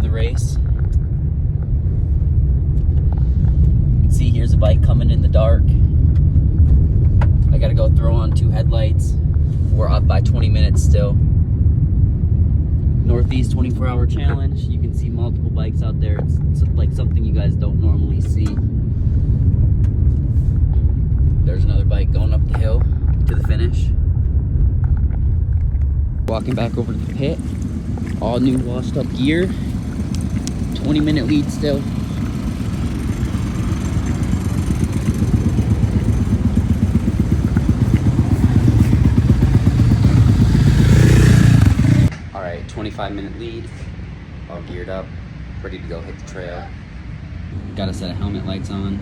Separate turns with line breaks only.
the race. You can see here's a bike coming in the dark. I gotta go throw on 2 headlights. We're up by 20 minutes still. Northeast 24-hour challenge. You can see multiple bikes out there. It's like something you guys don't normally see. There's another bike going up the hill to the finish. Walking back over to the pit. All new washed up gear. 20-minute lead still. All right, 25-minute lead. All geared up, ready to go hit the trail. Got a set of helmet lights on.